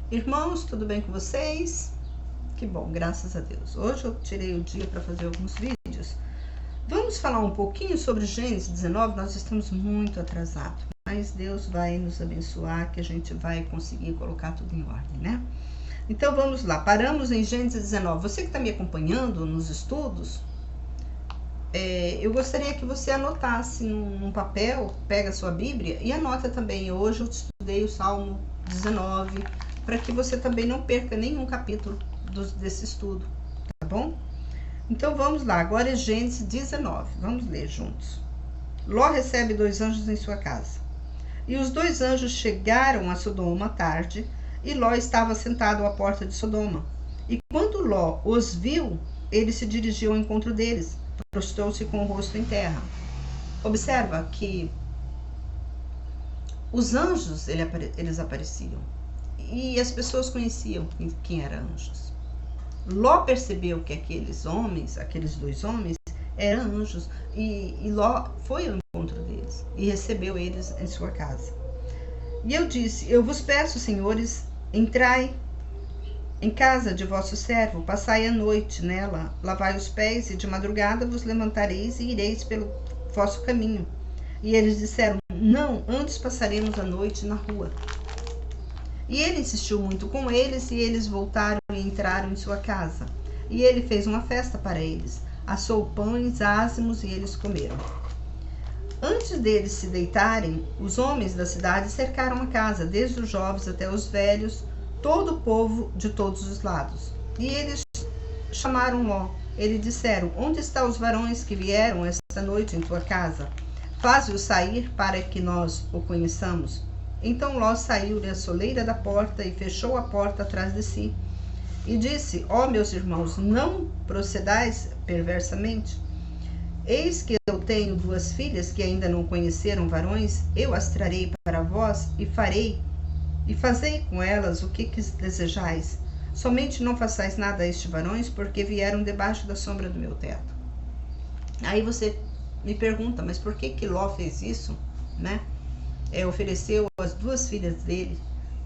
Irmãos, tudo bem com vocês? Que bom, graças a Deus. Hoje eu tirei o dia para fazer alguns vídeos. Vamos falar um pouquinho sobre Gênesis 19. Nós estamos muito atrasados, mas Deus vai nos abençoar, que a gente vai conseguir colocar tudo em ordem, né? Então vamos lá, paramos em Gênesis 19. Você que está me acompanhando nos estudos, eu gostaria que você anotasse num papel, pega a sua Bíblia e anota também. Hoje eu estudei o Salmo 19, para que você também não perca nenhum capítulo desse estudo, tá bom? Então vamos lá, agora é Gênesis 19, vamos ler juntos. Ló recebe 2 anjos em sua casa. E os 2 anjos chegaram a Sodoma à tarde, e Ló estava sentado à porta de Sodoma. E quando Ló os viu, ele se dirigiu ao encontro deles, prostrou-se com o rosto em terra. Observa que os anjos, eles apareciam, e as pessoas conheciam quem eram anjos. Ló percebeu que aqueles 2 homens, eram anjos, e Ló foi ao encontro deles e recebeu eles em sua casa. E eu disse: eu vos peço, senhores, entrai em casa de vosso servo, passai a noite nela, lavai os pés, e de madrugada vos levantareis e ireis pelo vosso caminho. E eles disseram: não, antes passaremos a noite na rua. E ele insistiu muito com eles, e eles voltaram e entraram em sua casa. E ele fez uma festa para eles, assou pães ázimos e eles comeram. Antes deles se deitarem, os homens da cidade cercaram a casa, desde os jovens até os velhos, todo o povo de todos os lados. E eles chamaram Ló. Eles disseram: onde estão os varões que vieram esta noite em tua casa? Faze-o sair para que nós o conheçamos. Então Ló saiu da soleira da porta e fechou a porta atrás de si. E disse: ó meus irmãos, não procedais perversamente. Eis que eu tenho 2 filhas que ainda não conheceram varões, eu as trarei para vós e fazei com elas o que desejais. Somente não façais nada a estes varões, porque vieram debaixo da sombra do meu teto. Aí você me pergunta, mas por que Ló fez isso, né? Ofereceu as 2 filhas dele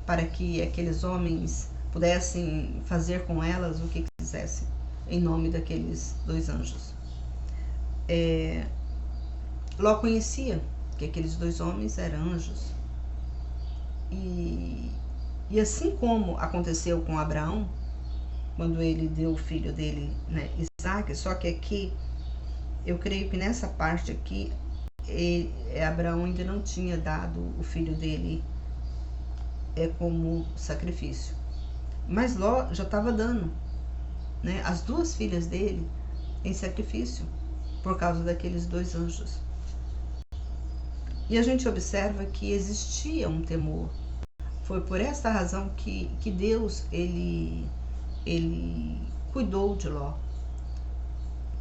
para que aqueles homens pudessem fazer com elas o que quisessem, em nome daqueles 2 anjos. Ló conhecia que aqueles 2 homens eram anjos. E assim como aconteceu com Abraão, quando ele deu o filho dele, né, Isaac, só que aqui, eu creio que nessa parte aqui, Abraão ainda não tinha dado o filho dele como sacrifício. Mas Ló já estava dando, né, as 2 filhas dele em sacrifício, por causa daqueles 2 anjos. E a gente observa que existia um temor. Foi por essa razão que Deus, ele cuidou de Ló.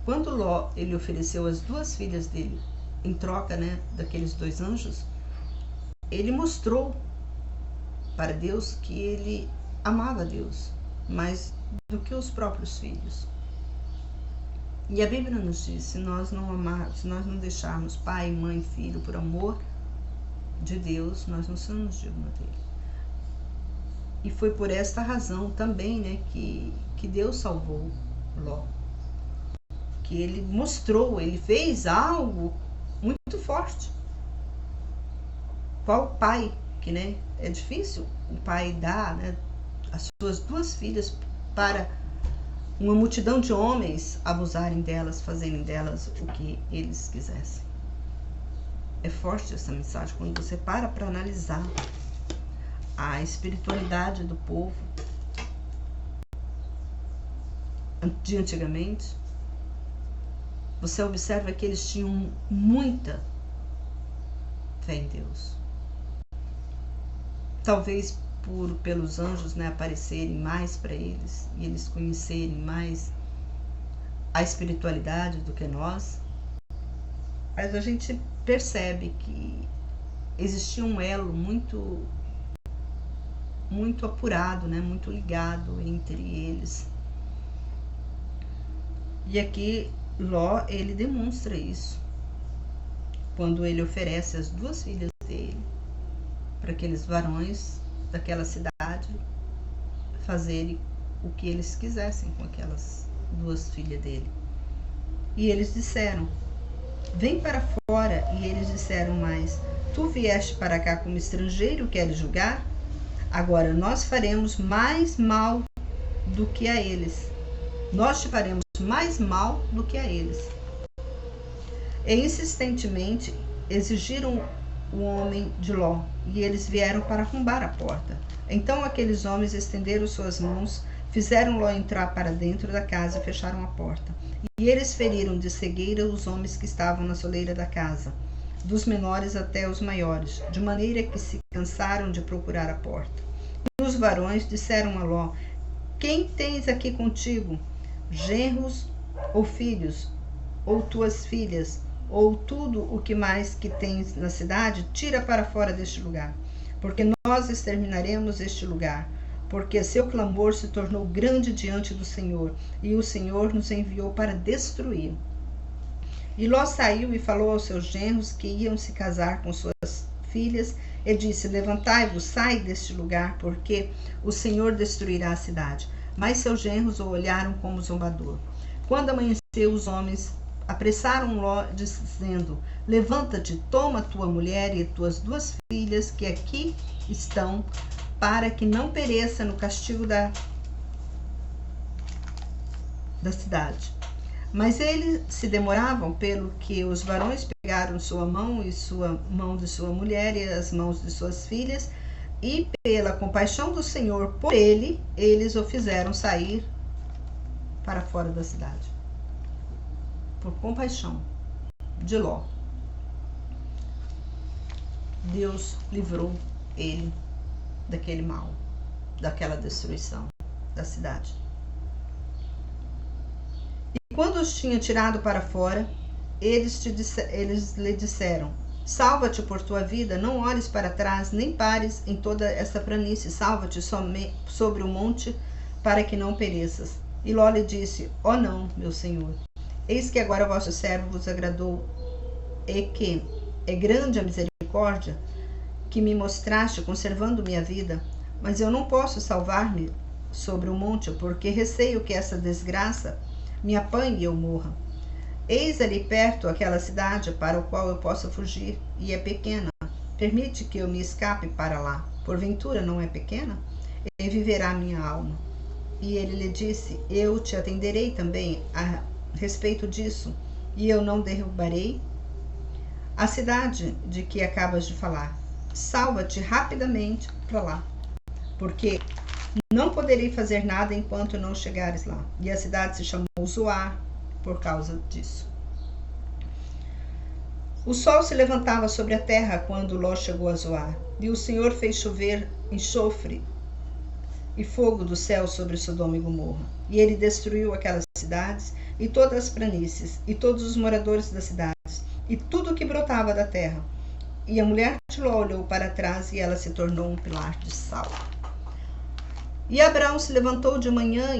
Quando Ló, ele ofereceu as 2 filhas dele em troca, né, daqueles 2 anjos, ele mostrou para Deus que ele amava Deus mais do que os próprios filhos. E a Bíblia nos diz: se nós não deixarmos pai, mãe, filho por amor de Deus, nós não somos dignos dele. E foi por esta razão também, né, que Deus salvou Ló. Que ele mostrou, ele fez algo muito forte. Qual pai que, né, é difícil o pai dar, né, as suas 2 filhas para uma multidão de homens abusarem delas, fazerem delas o que eles quisessem. É forte essa mensagem quando você para analisar a espiritualidade do povo de antigamente. Você observa que eles tinham muita fé em Deus. Talvez pelos anjos, né, aparecerem mais para eles e eles conhecerem mais a espiritualidade do que nós. Mas a gente percebe que existia um elo muito apurado, né, muito ligado entre eles. E aqui Ló, ele demonstra isso quando ele oferece as 2 filhas dele para aqueles varões daquela cidade fazerem o que eles quisessem com aquelas duas filhas dele. E eles disseram: vem para fora. E eles disseram mais: tu vieste para cá como estrangeiro, queres julgar? Agora nós faremos mais mal do que a eles. Nós te faremos mais mal do que a eles. E insistentemente exigiram o homem de Ló, e eles vieram para arrombar a porta. Então aqueles homens estenderam suas mãos, fizeram Ló entrar para dentro da casa e fecharam a porta. E eles feriram de cegueira os homens que estavam na soleira da casa, dos menores até os maiores, de maneira que se cansaram de procurar a porta. E os varões disseram a Ló: quem tens aqui contigo? Genros ou filhos, ou tuas filhas, ou tudo o que mais que tens na cidade? Tira para fora deste lugar, porque nós exterminaremos este lugar, porque seu clamor se tornou grande diante do Senhor, e o Senhor nos enviou para destruir. E Ló saiu e falou aos seus genros que iam se casar com suas filhas, e disse: levantai-vos, sai deste lugar, porque o Senhor destruirá a cidade. Mas seus genros o olharam como zombador. Quando amanheceu, os homens apressaram Ló, dizendo: levanta-te, toma tua mulher e tuas duas filhas que aqui estão, para que não pereça no castigo da cidade. Mas eles se demoravam, pelo que os varões pegaram sua mão e sua mão de sua mulher e as mãos de suas filhas, e pela compaixão do Senhor por ele, eles o fizeram sair para fora da cidade. Por compaixão de Ló, Deus livrou ele daquele mal, daquela destruição da cidade. E quando os tinha tirado para fora, eles lhe disseram: salva-te por tua vida, não olhes para trás, nem pares em toda esta planície, salva-te sobre o monte, para que não pereças. E Ló lhe disse: ó não, meu senhor, eis que agora vosso servo vos agradou, e que é grande a misericórdia que me mostraste, conservando minha vida, mas eu não posso salvar-me sobre o monte, porque receio que essa desgraça me apanhe e eu morra. Eis ali perto aquela cidade para a qual eu possa fugir, e é pequena. Permite que eu me escape para lá. Porventura não é pequena? E viverá minha alma. E ele lhe disse: eu te atenderei também a respeito disso, e eu não derrubarei a cidade de que acabas de falar. Salva-te rapidamente para lá, porque não poderei fazer nada enquanto não chegares lá. E a cidade se chamou Zoar por causa disso. O sol se levantava sobre a terra quando Ló chegou a Zoar, e o Senhor fez chover enxofre e fogo do céu sobre Sodoma e Gomorra. E ele destruiu aquelas cidades e todas as planícies, e todos os moradores das cidades, e tudo que brotava da terra. E a mulher de Ló olhou para trás, e ela se tornou um pilar de sal. E Abraão se levantou de manhã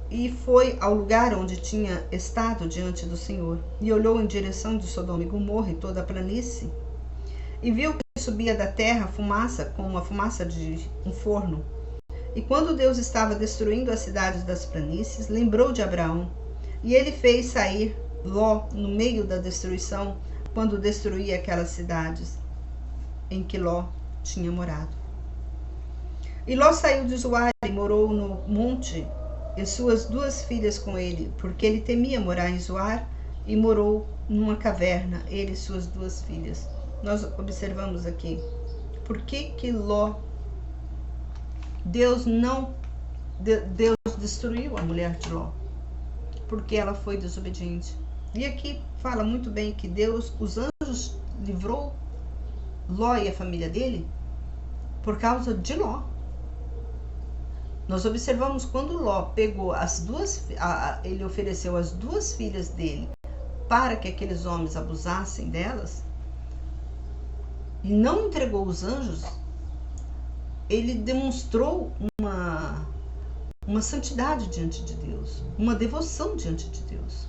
e foi ao lugar onde tinha estado diante do Senhor, e olhou em direção de Sodoma e Gomorra e toda a planície, e viu que subia da terra fumaça, como a fumaça de um forno. E quando Deus estava destruindo as cidades das planícies, lembrou de Abraão, e ele fez sair Ló no meio da destruição, quando destruía aquelas cidades em que Ló tinha morado. E Ló saiu de Zoar e morou no monte, e suas duas filhas com ele, porque ele temia morar em Zoar, e morou numa caverna, ele e suas duas filhas. Nós observamos aqui, por que Ló, Deus destruiu a mulher de Ló? Porque ela foi desobediente. E aqui fala muito bem que Deus, os anjos, livrou Ló e a família dele por causa de Ló. Nós observamos quando Ló pegou ele ofereceu as duas filhas dele para que aqueles homens abusassem delas e não entregou os anjos, ele demonstrou uma santidade diante de Deus, uma devoção diante de Deus.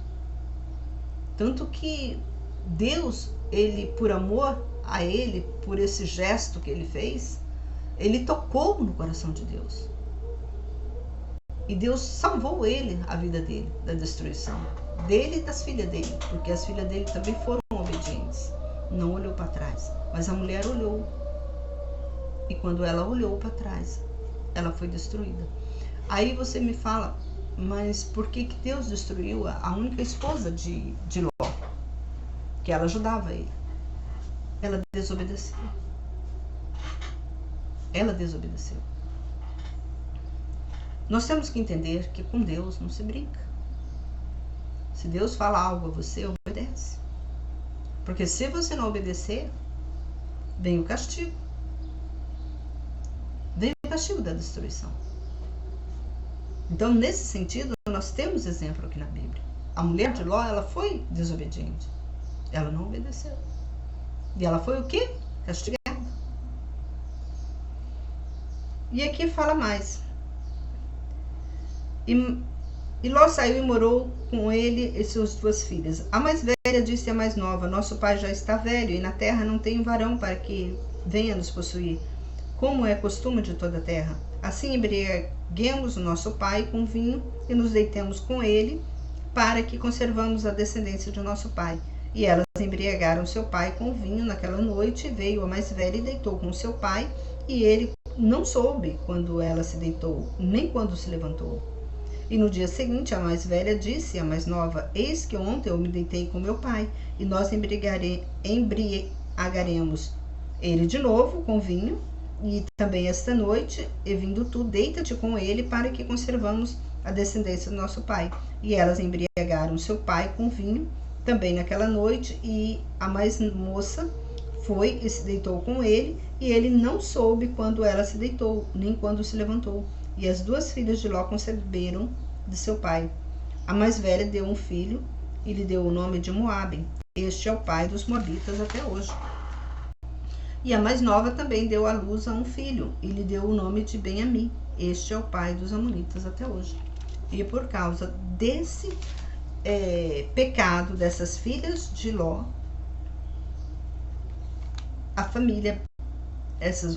Tanto que Deus, ele, por amor a ele, por esse gesto que ele fez, ele tocou no coração de Deus. E Deus salvou ele, a vida dele, da destruição. Dele e das filhas dele. Porque as filhas dele também foram obedientes. Não olhou para trás. Mas a mulher olhou. E quando ela olhou para trás, ela foi destruída. Aí você me fala, mas por que Deus destruiu a única esposa de Ló? Que ela ajudava ele. Ela desobedeceu. Ela desobedeceu. Nós temos que entender que com Deus não se brinca. Se Deus fala algo a você, obedece. Porque se você não obedecer, vem o castigo. Vem o castigo da destruição. Então, nesse sentido, nós temos exemplo aqui na Bíblia. A mulher de Ló, ela foi desobediente. Ela não obedeceu. E ela foi o quê? Castigada. E aqui fala mais. E Ló saiu e morou com ele e suas duas filhas. A mais velha disse à mais nova: nosso pai já está velho e na terra não tem um varão para que venha nos possuir, como é costume de toda a terra. Assim embriaguemos o nosso pai com vinho e nos deitemos com ele, para que conservamos a descendência de nosso pai. E elas embriagaram seu pai com vinho naquela noite. Veio a mais velha e deitou com seu pai, e ele não soube quando ela se deitou, nem quando se levantou. E no dia seguinte, a mais velha disse à mais nova: eis que ontem eu me deitei com meu pai, e nós embriagaremos ele de novo com vinho, e também esta noite, e vindo tu, deita-te com ele, para que conservamos a descendência do nosso pai. E elas embriagaram seu pai com vinho, também naquela noite, e a mais moça foi e se deitou com ele, e ele não soube quando ela se deitou, nem quando se levantou. E as duas filhas de Ló conceberam de seu pai. A mais velha deu um filho e lhe deu o nome de Moabe. Este é o pai dos moabitas até hoje. E a mais nova também deu à luz a um filho e lhe deu o nome de Ben-Ami. Este é o pai dos amonitas até hoje. E por causa desse pecado dessas filhas de Ló, a família,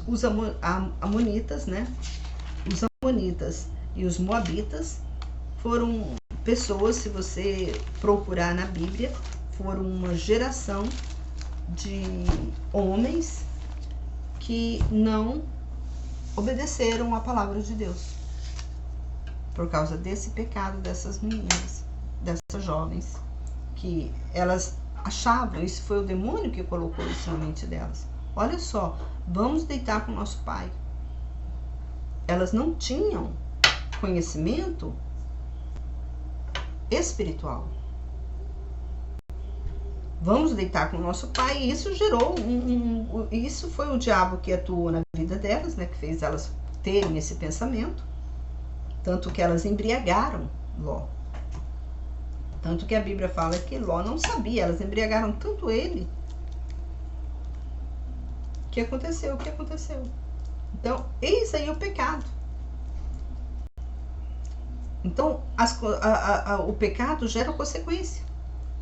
os amonitas, né? Os amonitas e os moabitas foram pessoas, se você procurar na Bíblia, foram uma geração de homens que não obedeceram à palavra de Deus. Por causa desse pecado dessas meninas, dessas jovens, que elas achavam, isso foi o demônio que colocou isso na mente delas. Olha só, vamos deitar com o nosso pai. Elas não tinham conhecimento espiritual. Vamos deitar com o nosso pai, e isso gerou isso foi o diabo que atuou na vida delas, né, que fez elas terem esse pensamento, tanto que elas embriagaram Ló. Tanto que a Bíblia fala que Ló não sabia, elas embriagaram tanto ele. O que aconteceu? Então, eis aí o pecado. Então, o pecado gera consequência.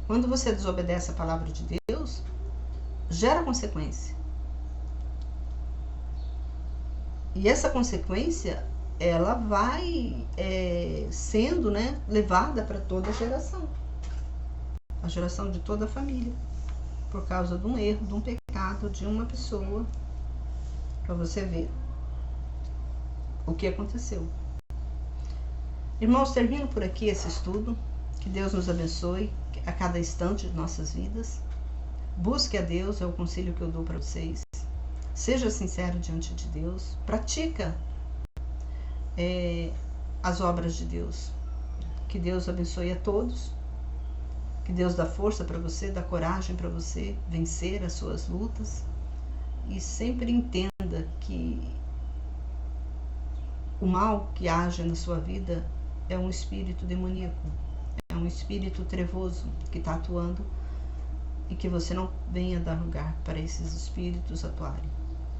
Quando você desobedece a palavra de Deus, gera consequência. E essa consequência, ela vai sendo, né, levada para toda a geração de toda a família, por causa de um erro, de um pecado, de uma pessoa, para você ver o que aconteceu. Irmãos, termino por aqui esse estudo. Que Deus nos abençoe a cada instante de nossas vidas. Busque a Deus, é o conselho que eu dou para vocês. Seja sincero diante de Deus. Pratica as obras de Deus. Que Deus abençoe a todos. Que Deus dá força para você, dá coragem para você vencer as suas lutas. E sempre entenda que o mal que age na sua vida é um espírito demoníaco. É um espírito trevoso que está atuando, e que você não venha dar lugar para esses espíritos atuarem.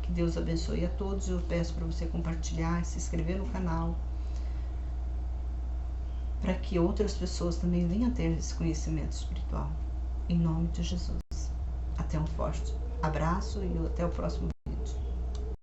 Que Deus abençoe a todos. Eu peço para você compartilhar, se inscrever no canal, para que outras pessoas também venham a ter esse conhecimento espiritual. Em nome de Jesus. Até um forte abraço e até o próximo vídeo.